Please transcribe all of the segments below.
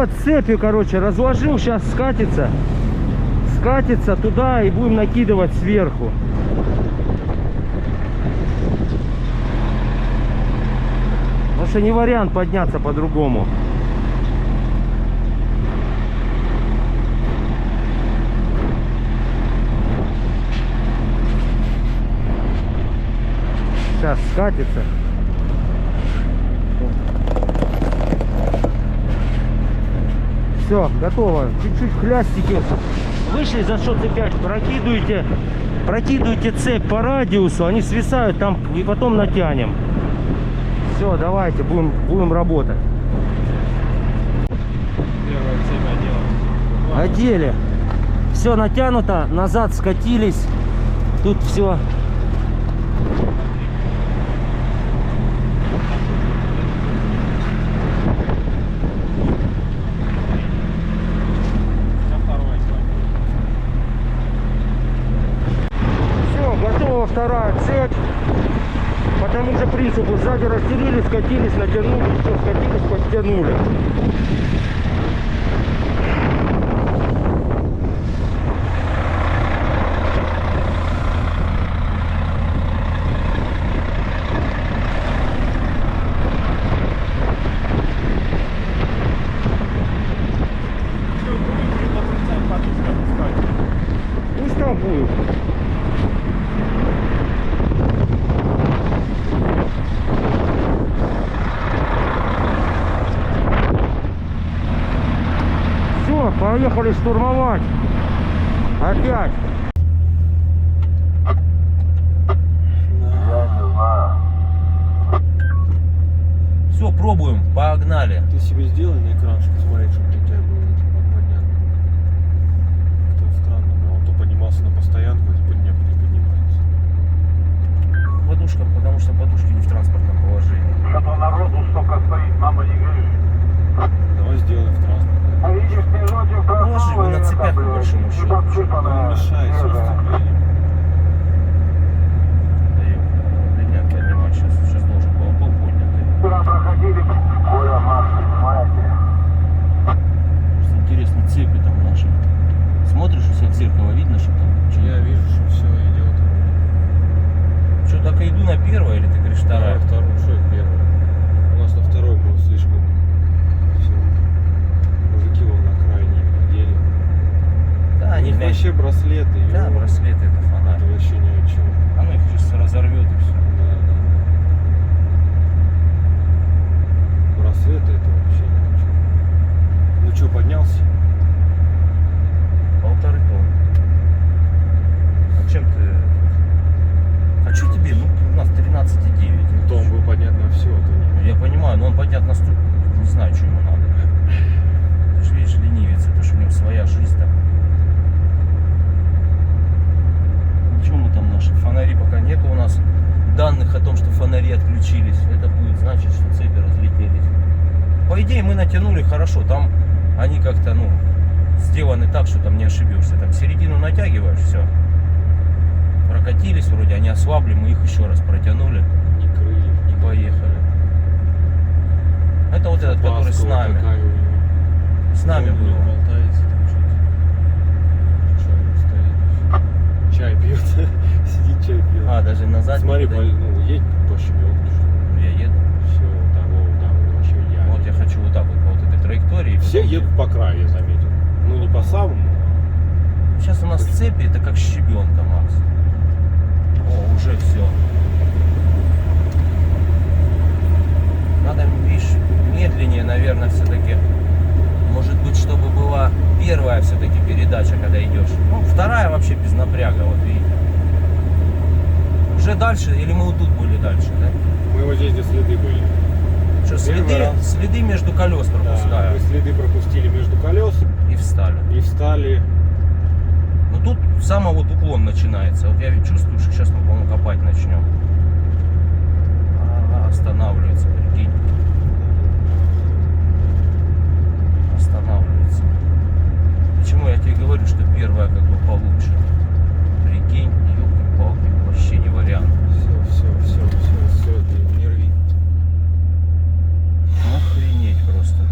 Вот цепью, короче, разложил, сейчас скатится. Скатится туда и будем накидывать сверху. Потому что не вариант подняться по-другому. Сейчас скатится. Все, готово. Чуть-чуть хлястики. Вышли за счет опять. Прокидываете цепь по радиусу, они свисают там и потом натянем. Все, давайте, будем работать. Первая цепь одела. Одели. Все натянуто, назад скатились. Тут все. Вторая цепь по тому же принципу: сзади расстелили, скатились, натянули, все, скатились, подтянули. Пусть там будет. Поехали штурмовать. Опять. Все, пробуем. Погнали. Ты себе сделай на экранчик, смотри, чтобы у тебя было понятно. Кто странно, но он то поднимался на постоянку, а теперь не поднимается. Подушка, потому что подушки не в транспортном положении. Что-то народу столько стоит, мама не говорит. Давай сделаем в транспорт. А видишь, ты вроде Положи его на цепях, по большому счету. Он мешает сцеплением. Да нет, поднимать сейчас должен был поднятый. Вчера проходили, Коля, Маша, понимаете? Интересно, цепи там наши. Смотришь, у себя в зеркало видно, что там? Я вижу, что все идет. Что, так и иду на первое, или ты говоришь вторая? Вторую, что это первое? У нас на второй был слишком все. Мужики вон на крайней надели. Да, они вообще браслеты. Да, браслеты это фонарь. Это вообще ни о чем. Оно их сейчас разорвет и все. Да. Браслеты это вообще ни о чем. Ну что, поднялся? 1,5 тонн. А чем ты? А что тебе? Ну, у нас 13,9. То он был поднят на все, а то нет. Я понимаю, но он поднят на стул. Не знаю, что ему надо. Ты же видишь, ленивец, это же у него своя жизнь там. Ничего мы там наши фонари пока нету у нас. Данных о том, что фонари отключились. Это будет значить, что цепи разлетелись. По идее, мы натянули хорошо. Там они как-то, ну, сделаны так, что там не ошибешься. Там середину натягиваешь, все. Прокатились вроде, они ослабли, мы их еще раз протянули. Ни крыльев, И поехали. Это вот этот, который с нами. С нами был. был. Болтается там что-то. Что он стоит? Чай пьет. Сидит, чай пьет. А, даже назад. Смотри, никуда ну, едь по щебенке. не- Я еду. Все, там вообще я. Вот я хочу вот так вот по вот этой траектории. Все потом- едут по краю, я заметил. Ну не по самому. Сейчас у нас цепи, это как щебенка, Макс. О, уже все. Надо, видишь, медленнее, наверное, все-таки. Может быть, чтобы была первая все-таки передача, когда идешь. Ну, вторая вообще без напряга, вот видите. Уже дальше, или мы вот тут были дальше, да? Мы вот здесь, где следы были. Что, следы между колес Да, пропускаю. мы следы пропустили между колес И встали. и встали. Но тут самый вот уклон начинается. Вот я ведь чувствую, что сейчас мы, по-моему, копать начнем. Останавливается, прикинь. Останавливается. Почему я тебе говорю, что первая как бы получше? Прикинь, ёлки-палки, вообще не вариант. Все, ты не рви. Охренеть просто.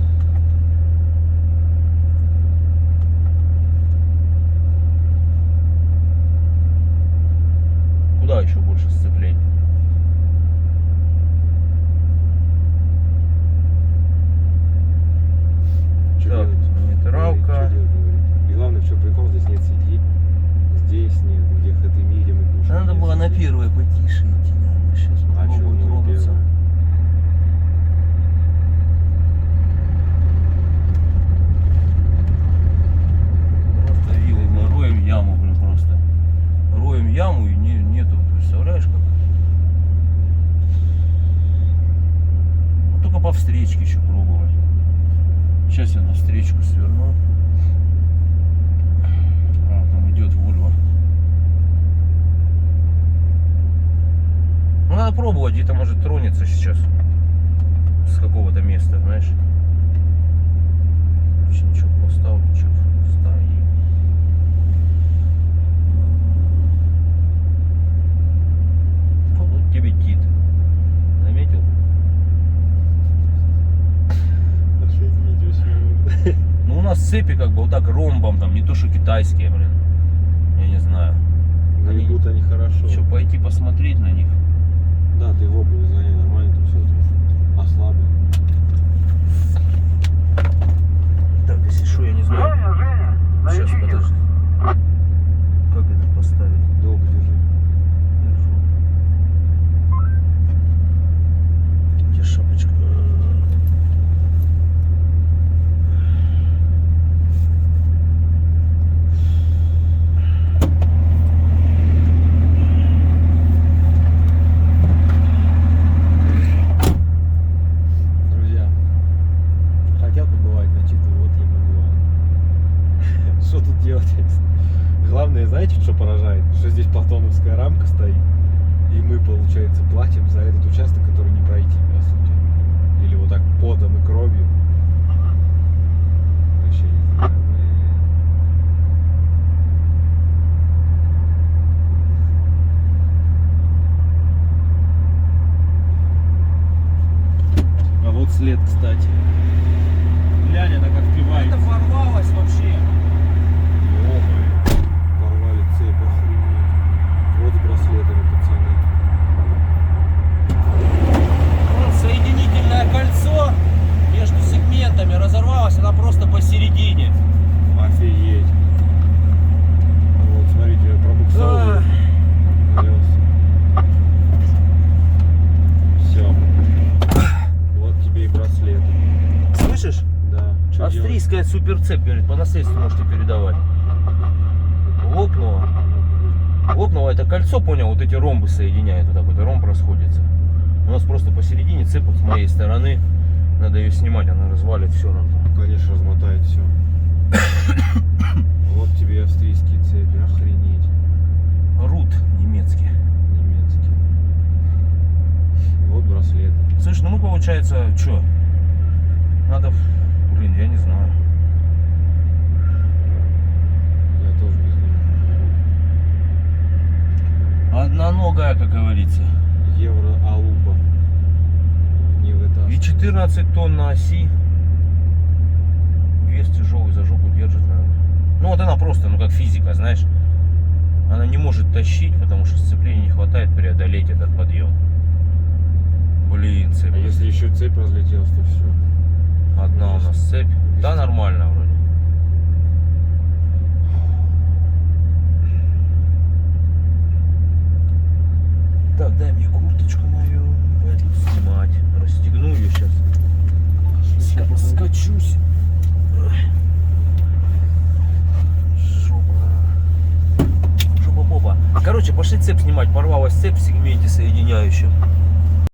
встречке еще пробовать. Сейчас я на встречку сверну. А, там идет Вольво. Ну, надо пробовать, где-то может тронется сейчас. С какого-то места, знаешь. Ничего поставлю, что-то стоит. Вот тебе кит. Заметил? Ну у нас цепи как бы вот так ромбом, там не то что китайские, блин. Я не знаю. Они- Гребут они хорошо. Что, пойти посмотреть на них? Да, ты в обуви звони, нормально там все ослаблен. Так, если что, я не знаю. Женя, Женя, на Сейчас, ячейке. подожди. Как это поставить? Долго держи. Держу. Где шапочка? Друзья, хотят побывать на Читу, вот я побывал. Что тут делать? Главное, знаете, что поражает? Что здесь платоновская рамка стоит, и мы, получается, платим за этот участок, который не пройти, по сути. Или вот так потом и кровью. Вообще не знаю. А вот след, кстати. Глянь, она как впивается. ворвалось вообще. Ё-моё. Порвали цепь, охренеть. Вот с браслетами, пацаны. Вот соединительное кольцо между сегментами разорвалось, она просто посередине. Офигеть. Вот, смотрите, пробуксовывает. Все. Вот тебе и браслет. Слышишь? Да. Чё делать? Австрийская суперцепь, говорит, по наследству можете передавать. Лопнула. Лопнуло это кольцо, понял, вот эти ромбы соединяют, вот так вот, и ромб расходится. У нас просто посередине цепь вот с моей стороны. Надо ее снимать, она развалит все равно. Конечно, размотает все. Вот тебе и австрийские цепи, охренеть. Рут немецкий. Немецкие. Вот браслет. Слышь, ну мы получается, что? Надо, блин, я не знаю. Я тоже не знаю. Одноногая, как говорится. Евро алупа. Не в это. И 14 тонн на оси. Вес тяжелый, за жопу держит, наверное. Ну вот она просто, ну как физика, знаешь. Она не может тащить, потому что сцепления не хватает преодолеть этот подъем. Блин, цепь. А если еще цепь разлетелась, то все. Одна у нас цепь. Да, нормально вроде. Так, дай мне курточку мою. Пойду снимать. Расстегну ее сейчас. Скачусь. Жопа боба. Короче, пошли цепь снимать. Порвалась цепь в сегменте соединяющем.